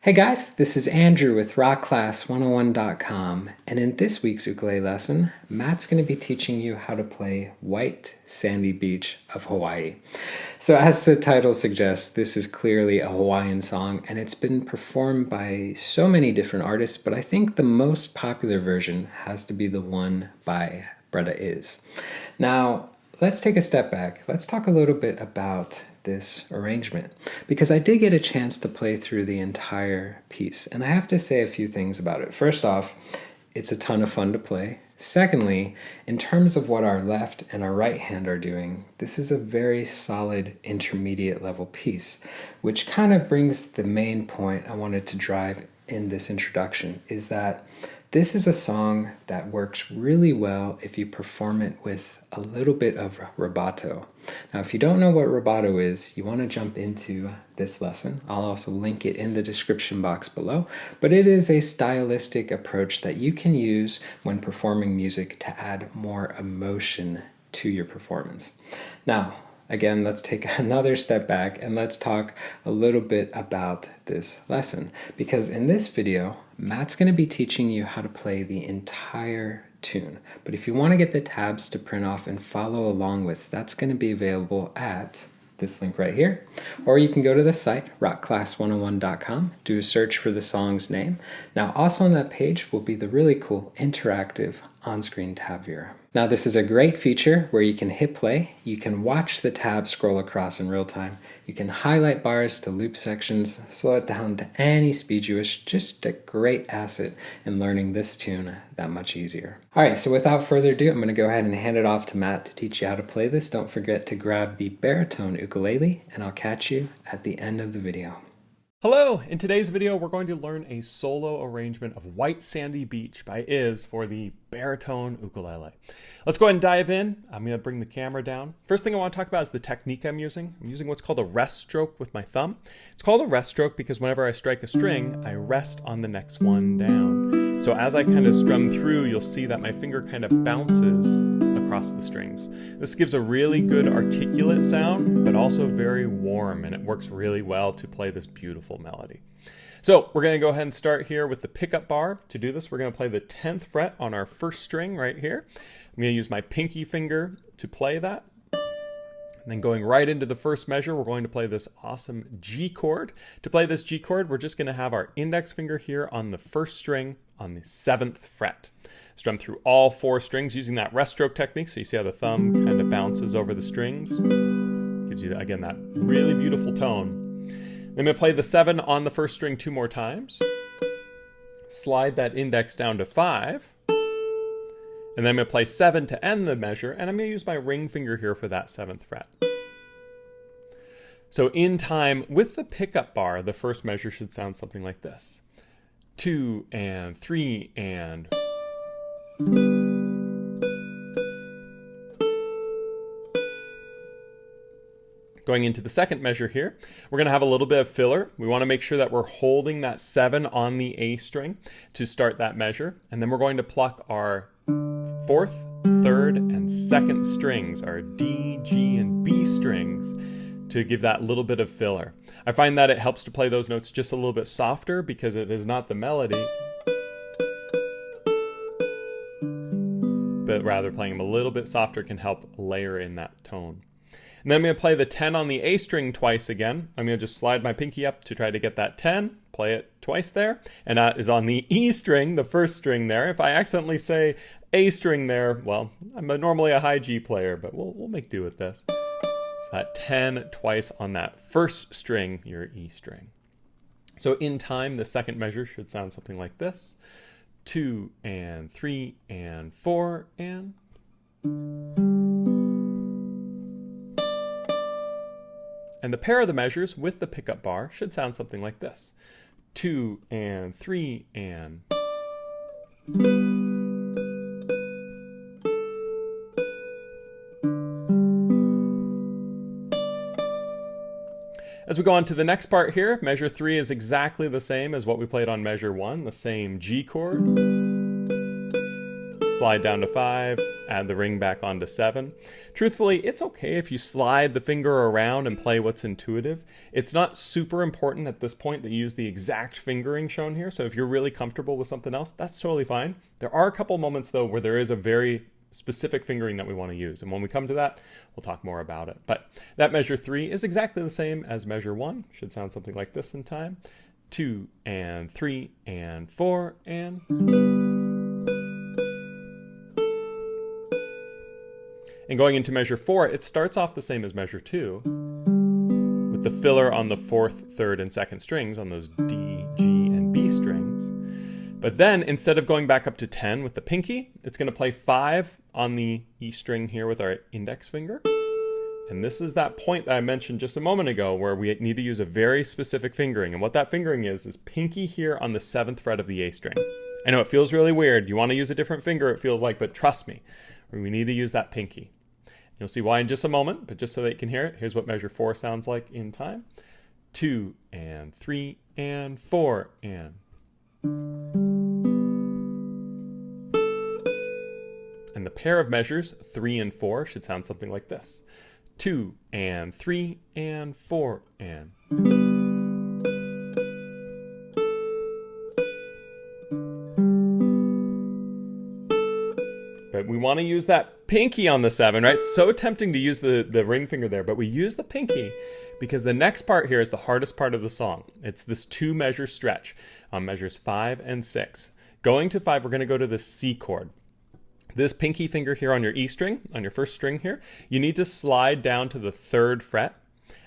Hey guys, this is Andrew with rockclass101.com, and in this week's ukulele lesson, Matt's going to be teaching you how to play White Sandy Beach of Hawaii. So as the title suggests, this is clearly a Hawaiian song, and it's been performed by so many different artists, but I think the most popular version has to be the one by Braddah IZ. Now, let's take a step back. Let's talk a little bit about this arrangement, because I did get a chance to play through the entire piece, and I have to say a few things about it. First off, it's a ton of fun to play. Secondly, in terms of what our left and our right hand are doing, this is a very solid intermediate level piece, which kind of brings the main point I wanted to drive in this introduction, is that this is a song that works really well if you perform it with a little bit of rubato. Now, if you don't know what rubato is, you want to jump into this lesson. I'll also link it in the description box below, but it is a stylistic approach that you can use when performing music to add more emotion to your performance. Now, again, let's take another step back and let's talk a little bit about this lesson, because in this video, Matt's going to be teaching you how to play the entire tune. But if you want to get the tabs to print off and follow along with, that's going to be available at this link right here. Or you can go to the site, rockclass101.com, do a search for the song's name. Now, also on that page will be the really cool interactive on-screen tab viewer. Now, this is a great feature where you can hit play, you can watch the tab scroll across in real time, you can highlight bars to loop sections, slow it down to any speed you wish. Just a great asset in learning this tune that much easier. All right, so without further ado, I'm going to go ahead and hand it off to Matt to teach you how to play this. Don't forget to grab the Baritone Ukulele, and I'll catch you at the end of the video. Hello! In today's video, we're going to learn a solo arrangement of White Sandy Beach by IZ for the Baritone Ukulele. Let's go ahead and dive in. I'm going to bring the camera down. First thing I want to talk about is the technique I'm using. I'm using what's called a rest stroke with my thumb. It's called a rest stroke because whenever I strike a string, I rest on the next one down. So as I kind of strum through, you'll see that my finger kind of bounces across the strings. This gives a really good articulate sound, but also very warm, and it works really well to play this beautiful melody. So we're going to go ahead and start here with the pickup bar. To do this, we're going to play the 10th fret on our first string right here. I'm going to use my pinky finger to play that. And then going right into the first measure, we're going to play this awesome G chord. To play this G chord, we're just going to have our index finger here on the first string on the 7th fret. Strum through all 4 strings using that rest stroke technique. So you see how the thumb kind of bounces over the strings. Gives you, again, that really beautiful tone. Then I'm going to play the 7 on the first string 2 more times. Slide that index down to 5. And then I'm going to play 7 to end the measure, and I'm going to use my ring finger here for that 7th fret. So in time, with the pickup bar, the first measure should sound something like this. 2 and 3 and... Going into the second measure here, we're going to have a little bit of filler. We want to make sure that we're holding that 7 on the A string to start that measure. And then we're going to pluck our 4th, third, and second strings, our D, G, and B strings, to give that little bit of filler. I find that it helps to play those notes just a little bit softer because it is not the melody, but rather playing them a little bit softer can help layer in that tone. And then I'm going to play the 10 on the A string twice again. I'm going to just slide my pinky up to try to get that 10, play it twice there, and that is on the E string, the first string there. If I accidentally say A string there, well, I'm normally a high G player, but we'll make do with this. So that 10 twice on that first string, your E string. So in time, the second measure should sound something like this. 2 and 3 and 4 and... And the pair of the measures with the pickup bar should sound something like this. 2 and 3 and... As we go on to the next part here, measure 3 is exactly the same as what we played on measure 1, the same G chord. Slide down to 5, add the ring back onto 7. Truthfully, it's okay if you slide the finger around and play what's intuitive. It's not super important at this point that you use the exact fingering shown here, so if you're really comfortable with something else, that's totally fine. There are a couple moments though where there is a very specific fingering that we want to use, and when we come to that, we'll talk more about it. But that measure 3 is exactly the same as measure 1. Should sound something like this in time. 2 and 3 and 4 and... And going into measure 4, it starts off the same as measure 2, with the filler on the 4th, 3rd, and 2nd strings on those D, G, and B strings. But then, instead of going back up to 10 with the pinky, it's going to play 5 on the E string here with our index finger. And this is that point that I mentioned just a moment ago where we need to use a very specific fingering. And what that fingering is pinky here on the 7th fret of the A string. I know it feels really weird. You want to use a different finger, it feels like, but trust me, we need to use that pinky. You'll see why in just a moment, but just so that you can hear it, here's what measure 4 sounds like in time. 2 and 3 and 4 and... And the pair of measures, 3 and 4, should sound something like this. 2 and 3 and 4 and... But we want to use that pinky on the 7, right? It's so tempting to use the ring finger there, but we use the pinky because the next part here is the hardest part of the song. It's this 2 measure stretch on measures 5 and 6. Going to 5, we're going to go to the C chord. This pinky finger here on your E string, on your first string here, you need to slide down to the 3rd fret,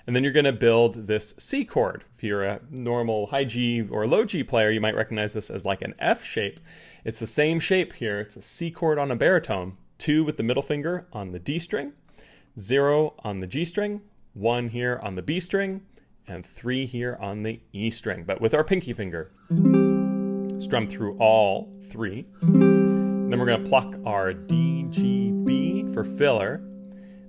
and then you're going to build this C chord. If you're a normal high G or low G player, you might recognize this as like an F shape. It's the same shape here. It's a C chord on a baritone. 2 with the middle finger on the D string, 0 on the G string, 1 here on the B string, and 3 here on the E string. But with our pinky finger, strum through all 3. Then we're going to pluck our D, G, B for filler.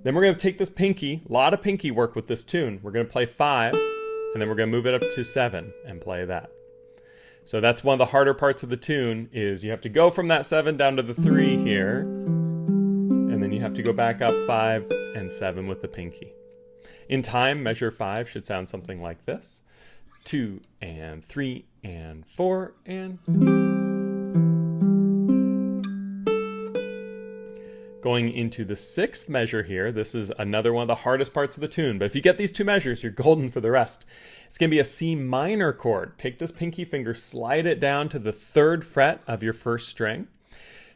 Then we're going to take this pinky, a lot of pinky work with this tune. We're going to play 5, and then we're going to move it up to 7 and play that. So that's one of the harder parts of the tune, is you have to go from that 7 down to the 3 here, and then you have to go back up 5 and 7 with the pinky. In time, measure 5 should sound something like this. 2 and 3 and 4 and... Going into the 6th measure here, this is another one of the hardest parts of the tune, but if you get these 2 measures, you're golden for the rest. It's going to be a C minor chord. Take this pinky finger, slide it down to the 3rd fret of your first string.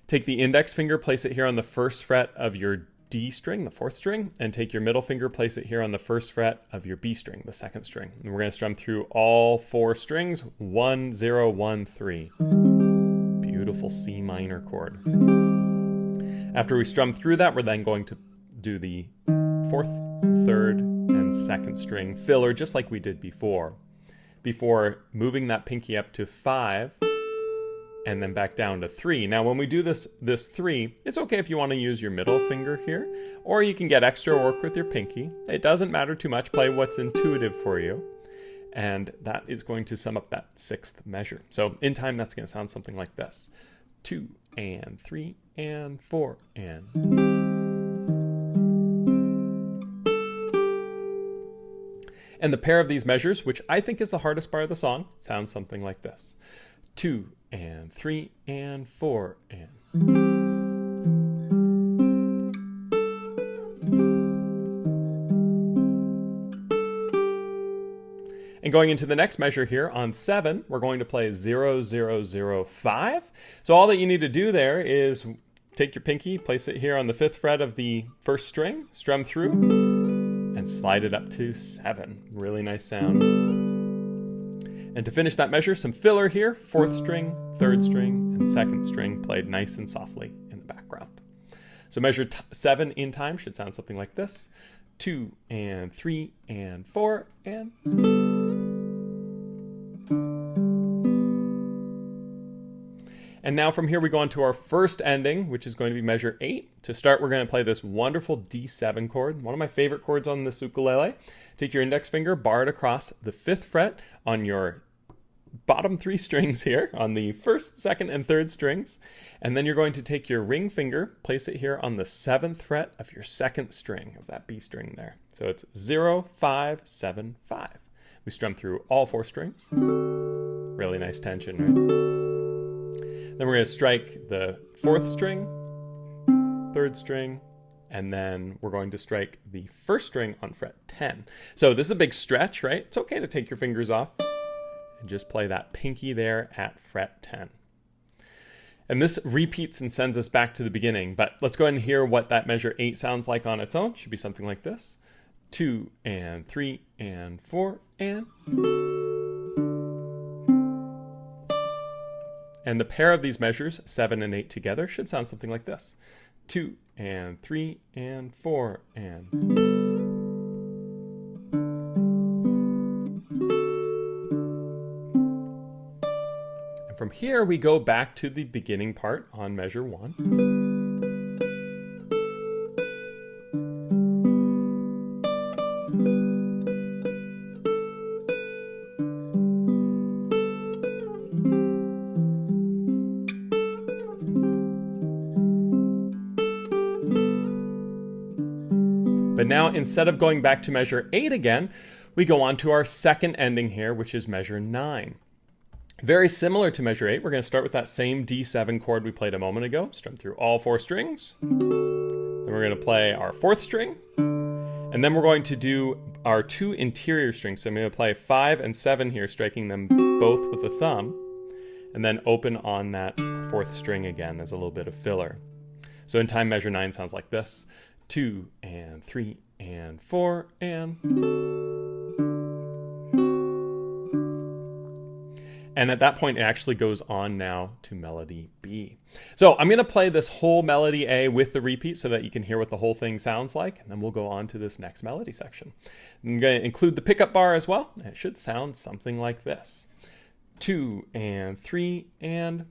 Take the index finger, place it here on the 1st fret of your D string, the 4th string, and take your middle finger, place it here on the 1st fret of your B string, the 2nd string. And we're going to strum through all 4 strings, 1, 0, 1, 3. Beautiful C minor chord. After we strum through that, we're then going to do the 4th, 3rd, and 2nd string filler, just like we did before moving that pinky up to 5 and then back down to 3. Now, when we do this 3, it's okay if you want to use your middle finger here, or you can get extra work with your pinky. It doesn't matter too much. Play what's intuitive for you. And that is going to sum up that 6th measure. So in time, that's going to sound something like this. 2 and 3 and 4 and. And the pair of these measures, which I think is the hardest part of the song, sounds something like this. 2 and 3 and 4 and. And going into the next measure here on 7, we're going to play 0, 0, 0, 5. So all that you need to do there is take your pinky, place it here on the 5th fret of the 1st string, strum through, and slide it up to 7. Really nice sound. And to finish that measure, some filler here, 4th string, 3rd string, and 2nd string played nice and softly in the background. So measure 7 in time should sound something like this. 2 and 3 and 4 and. And now from here we go on to our first ending, which is going to be measure 8. To start, we're going to play this wonderful D7 chord, one of my favorite chords on this ukulele. Take your index finger, bar it across the 5th fret on your bottom 3 strings here, on the 1st, 2nd, and 3rd strings. And then you're going to take your ring finger, place it here on the 7th fret of your 2nd string, of that B string there. So it's 0, 5, 7, 5. We strum through all 4 strings. Really nice tension, right? Then we're going to strike the 4th string, 3rd string, and then we're going to strike the 1st string on fret 10. So this is a big stretch, right? It's okay to take your fingers off and just play that pinky there at fret 10. And this repeats and sends us back to the beginning, but let's go ahead and hear what that measure 8 sounds like on its own. It should be something like this. 2 and 3 and 4 and. And the pair of these measures, 7 and 8 together, should sound something like this. 2 and 3 and 4 and. And from here we go back to the beginning part on measure 1. But now, instead of going back to measure 8 again, we go on to our second ending here, which is measure 9. Very similar to measure 8, we're going to start with that same D7 chord we played a moment ago, strum through all 4 strings. Then we're going to play our 4th string, and then we're going to do our 2 interior strings. So I'm going to play 5 and 7 here, striking them both with the thumb, and then open on that 4th string again as a little bit of filler. So in time, measure 9 sounds like this. 2 and 3 and 4 and. And at that point, it actually goes on now to melody B. So I'm going to play this whole melody A with the repeat so that you can hear what the whole thing sounds like. And then we'll go on to this next melody section. I'm going to include the pickup bar as well. It should sound something like this. 2 and 3 and.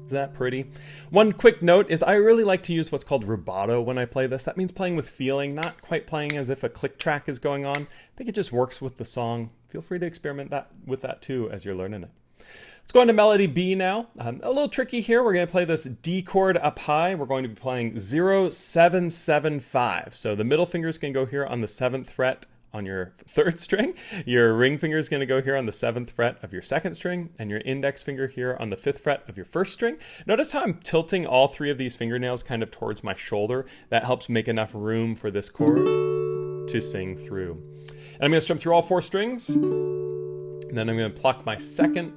Isn't that pretty? One quick note is I really like to use what's called rubato when I play this. That means playing with feeling, not quite playing as if a click track is going on. I think it just works with the song. Feel free to experiment with that too as you're learning it. Let's go into melody B now. A little tricky here. We're going to play this D chord up high. We're going to be playing 0, 7, 7, 5. So the middle fingers can go here on the 7th fret on your 3rd string. Your ring finger is going to go here on the 7th fret of your 2nd string, and your index finger here on the 5th fret of your 1st string. Notice how I'm tilting all 3 of these fingernails kind of towards my shoulder. That helps make enough room for this chord to sing through. And I'm going to strum through all 4 strings, and then I'm going to pluck my 3rd,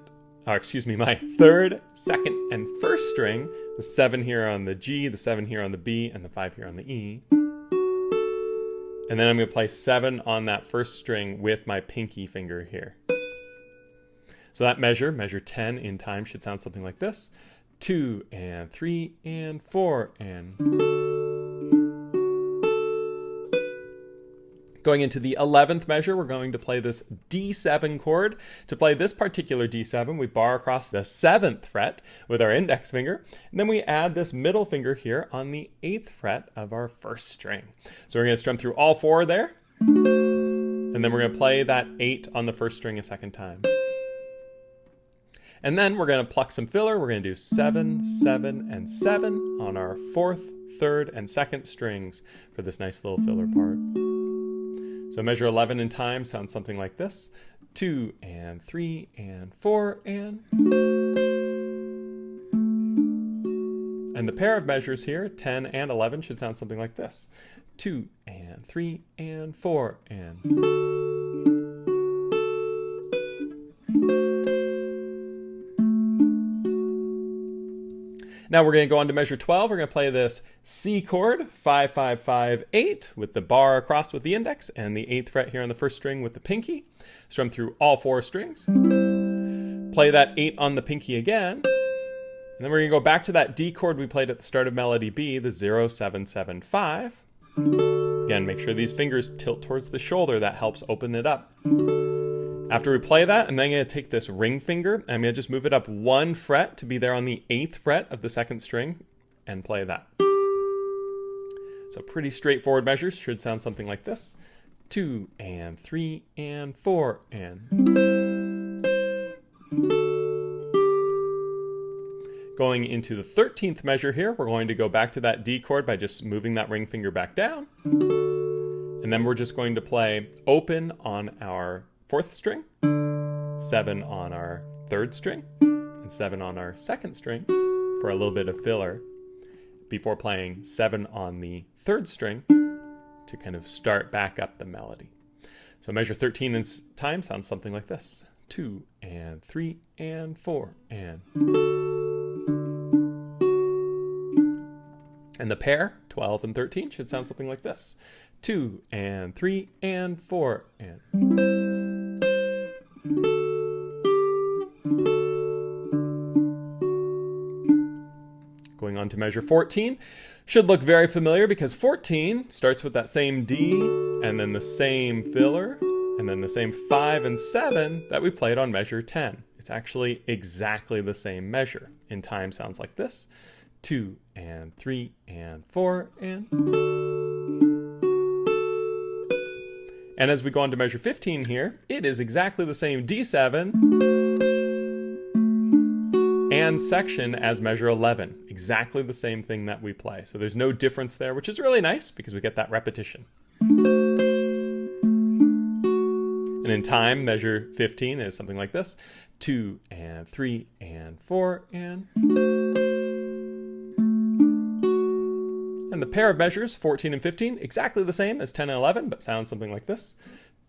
2nd, and 1st string, the 7 here on the G, the 7 here on the B, and the 5 here on the E. And then I'm going to play 7 on that 1st string with my pinky finger here. So that measure 10 in time, should sound something like this. 2 and 3 and 4 and... Going into the 11th measure, we're going to play this D7 chord. To play this particular D7, we bar across the 7th fret with our index finger, and then we add this middle finger here on the 8th fret of our 1st string. So we're going to strum through all 4 there, and then we're going to play that 8 on the 1st string a 2nd time. And then we're going to pluck some filler. We're going to do 7, 7, and 7 on our 4th, 3rd, and 2nd strings for this nice little filler part. So measure 11 in time sounds something like this. 2 and 3 and 4 and... And the pair of measures here, 10 and 11, should sound something like this. 2 and 3 and 4 and... Now we're going to go on to measure 12. We're going to play this C chord, 5, 5, 5, 8, with the bar across with the index, and the 8th fret here on the 1st string with the pinky. Strum through all 4 strings. Play that 8 on the pinky again. And then we're going to go back to that D chord we played at the start of melody B, the 0, 7, 7, 5. Again, make sure these fingers tilt towards the shoulder. That helps open it up. After we play that, I'm then going to take this ring finger, and I'm going to just move it up 1 fret to be there on the 8th fret of the 2nd string, and play that. So pretty straightforward measures, should sound something like this. 2 and 3 and 4 and... Going into the 13th measure here, we're going to go back to that D chord by just moving that ring finger back down. And then we're just going to play open on our 4th string, 7 on our 3rd string, and 7 on our 2nd string for a little bit of filler before playing 7 on the 3rd string to kind of start back up the melody. So measure 13 in time sounds something like this. 2 and 3 and 4 and... And the pair, 12 and 13, should sound something like this. 2 and 3 and 4 and... Going on to measure 14, should look very familiar because 14 starts with that same D and then the same filler and then the same 5 and 7 that we played on measure 10. It's actually exactly the same measure. In time sounds like this. 2 and 3 and 4 and... And as we go on to measure 15 here, it is exactly the same D7 and section as measure 11. Exactly the same thing that we play. So there's no difference there, which is really nice because we get that repetition. And in time, measure 15 is something like this. 2 and 3 and 4 and... And the pair of measures, 14 and 15, exactly the same as 10 and 11, but sounds something like this.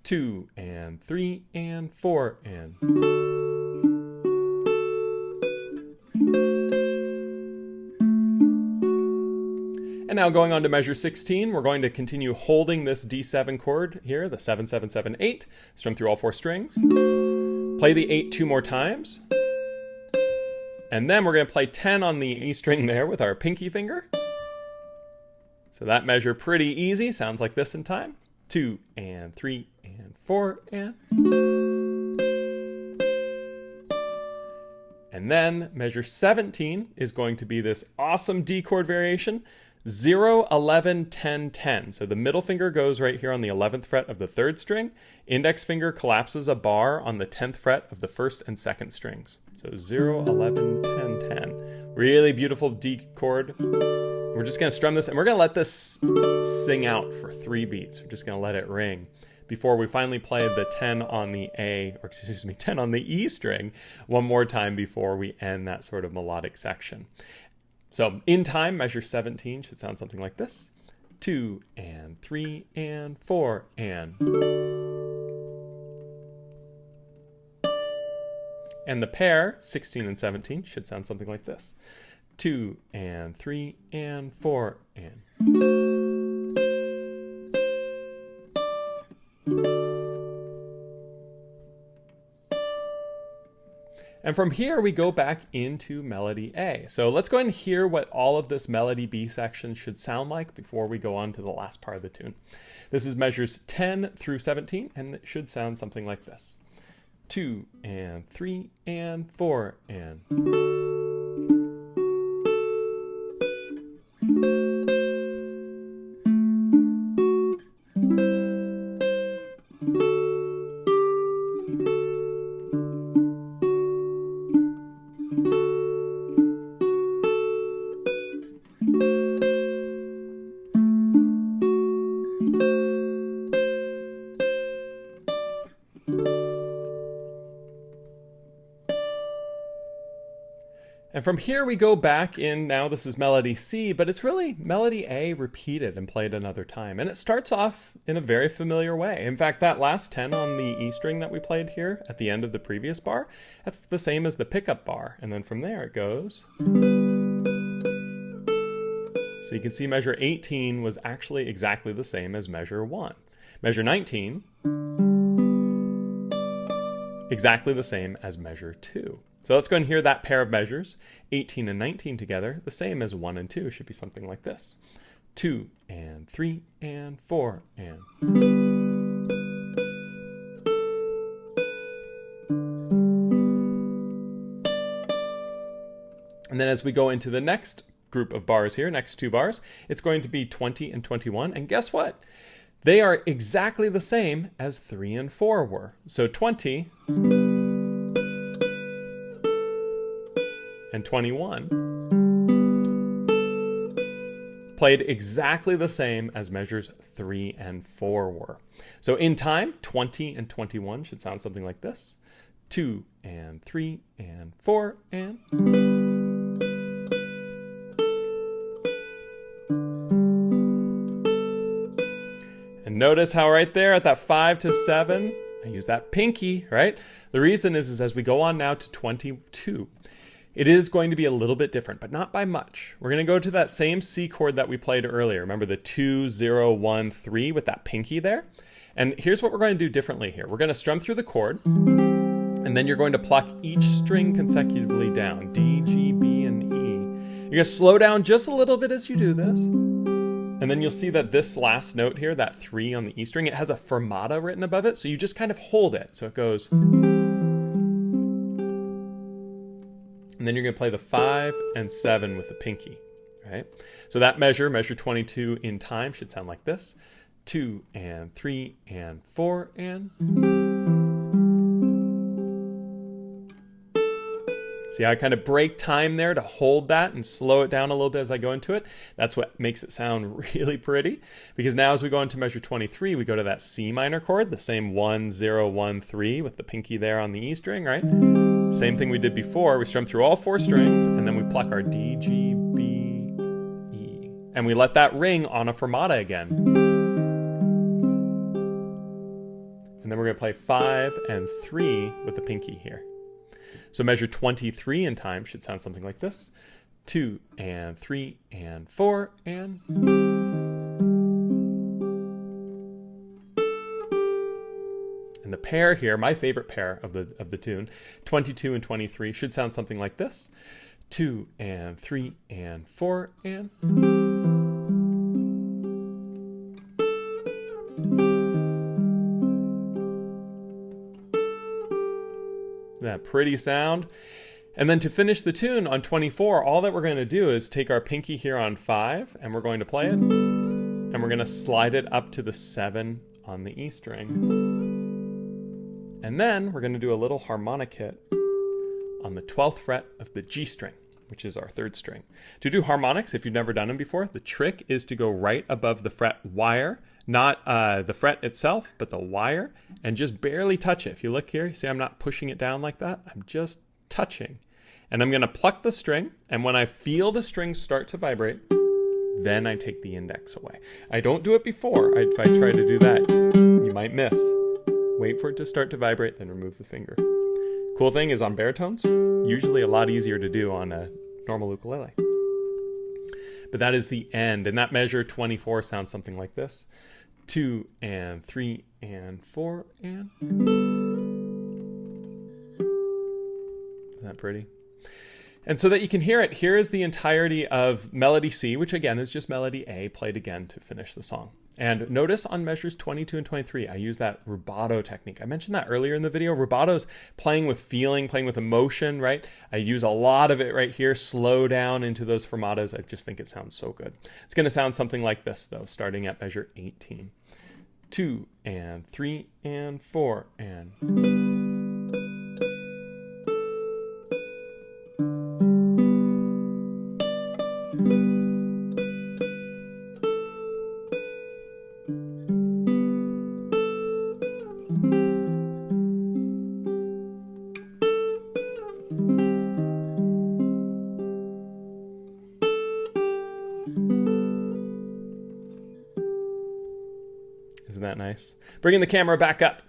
2 and 3 and 4 and... And now going on to measure 16, we're going to continue holding this D7 chord here, the 7, 7, 7, 8. Strum through all 4 strings. Play the 8 2 more times. And then we're going to play 10 on the E string there with our pinky finger. So that measure pretty easy, sounds like this in time. 2 and 3 and 4 and... And then measure 17 is going to be this awesome D chord variation. 0, 11, 10, 10. So the middle finger goes right here on the 11th fret of the 3rd string. Index finger collapses a bar on the 10th fret of the 1st and 2nd strings. So 0, 11, 10, 10. Really beautiful D chord. We're just going to strum this, and we're going to let this sing out for 3 beats. We're just going to let it ring. before we finally play the 10 on the 10 on the E string one more time before we end that sort of melodic section. So in time, measure 17 should sound something like this. 2 and 3 and 4 and. And the pair, 16 and 17, should sound something like this. 2 and 3 and 4 and. And from here, we go back into melody A. So let's go ahead and hear what all of this melody B section should sound like before we go on to the last part of the tune. This is measures 10 through 17, and it should sound something like this. 2 and 3 and 4 and. And from here we go back in, now this is melody C, but it's really melody A repeated and played another time. And it starts off in a very familiar way. In fact, that last 10 on the E string that we played here at the end of the previous bar, that's the same as the pickup bar. And then from there it goes. So you can see measure 18 was actually exactly the same as measure 1. Measure 19, exactly the same as measure 2. So let's go and hear that pair of measures, 18 and 19 together, the same as 1 and 2, should be something like this. 2 and 3 and 4 and. And then as we go into the next group of bars here, next 2 bars, it's going to be 20 and 21. And guess what? They are exactly the same as 3 and 4 were. So 20 and 21 played exactly the same as measures 3 and 4 were. So in time, 20 and 21 should sound something like this. 2 and 3 and 4 and. And notice how right there at that 5 to 7, I use that pinky, right? The reason is as we go on now to 22, it is going to be a little bit different, but not by much. We're going to go to that same C chord that we played earlier. Remember the 2, 0, 1, 3 with that pinky there? And here's what we're going to do differently here. We're going to strum through the chord, and then you're going to pluck each string consecutively down, D, G, B, and E. You're going to slow down just a little bit as you do this. And then you'll see that this last note here, that 3 on the E string, it has a fermata written above it, so you just kind of hold it. So it goes. And then you're going to play the 5 and 7 with the pinky, right? So that measure 22 in time, should sound like this. 2 and 3 and 4 and. See how I kind of break time there to hold that and slow it down a little bit as I go into it? That's what makes it sound really pretty. Because now as we go into measure 23, we go to that C minor chord, the same 1, 0, 1, 3 with the pinky there on the E string, right? Same thing we did before. We strum through all 4 strings, and then we pluck our D, G, B, E. And we let that ring on a fermata again. And then we're going to play 5 and 3 with the pinky here. So measure 23 in time should sound something like this. 2 and 3 and 4 and. And the pair here, my favorite pair of the tune, 22 and 23, should sound something like this. 2 and 3 and 4 and. That pretty sound. And then to finish the tune on 24, all that we're going to do is take our pinky here on 5, and we're going to play it, and we're going to slide it up to the 7 on the E string. And then we're going to do a little harmonic hit on the 12th fret of the G string. which is our third string. To do harmonics, if you've never done them before, the trick is to go right above the fret wire, not the fret itself, but the wire, and just barely touch it. If you look here, see I'm not pushing it down like that. I'm just touching. And I'm going to pluck the string, and when I feel the string start to vibrate, then I take the index away. I don't do it before. If I try to do that, you might miss. Wait for it to start to vibrate, then remove the finger. Cool thing is on baritones, usually a lot easier to do on a normal ukulele. But that is the end, and that measure 24 sounds something like this. 2 and 3 and 4 and... Isn't that pretty? And so that you can hear it, here is the entirety of melody C, which again is just melody A, played again to finish the song. And notice on measures 22 and 23, I use that rubato technique. I mentioned that earlier in the video. Rubato's playing with feeling, playing with emotion, right? I use a lot of it right here, slow down into those fermatas. I just think it sounds so good. It's going to sound something like this, though, starting at measure 18. 2 and 3 and 4 and... Isn't that nice? Bringing the camera back up.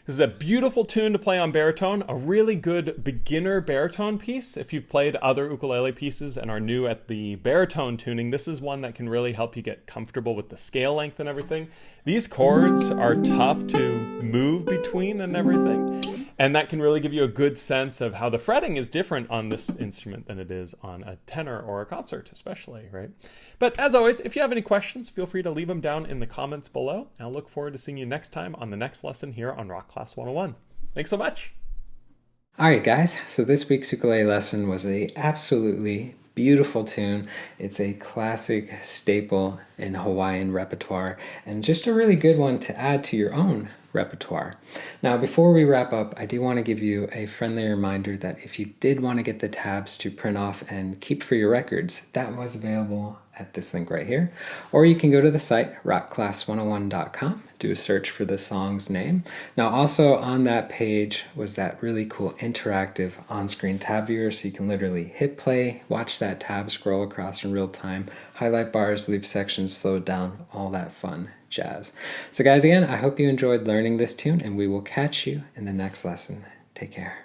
This is a beautiful tune to play on baritone, a really good beginner baritone piece. If you've played other ukulele pieces and are new at the baritone tuning, this is one that can really help you get comfortable with the scale length and everything. These chords are tough to move between and everything, and that can really give you a good sense of how the fretting is different on this instrument than it is on a tenor or a concert especially, right? But as always, if you have any questions, feel free to leave them down in the comments below. I'll look forward to seeing you next time on the next lesson here on Rock Class 101. Thanks so much. All right, guys, so this week's ukulele lesson was a absolutely beautiful tune. It's a classic staple in Hawaiian repertoire and just a really good one to add to your own repertoire. Now, before we wrap up, I do want to give you a friendly reminder that if you did want to get the tabs to print off and keep for your records, that was available at this link right here. Or you can go to the site, rockclass101.com, do a search for the song's name. Now, also on that page was that really cool interactive on-screen tab viewer, so you can literally hit play, watch that tab scroll across in real time, highlight bars, loop sections, slow it down, all that fun jazz. So guys, again, I hope you enjoyed learning this tune, and we will catch you in the next lesson. Take care.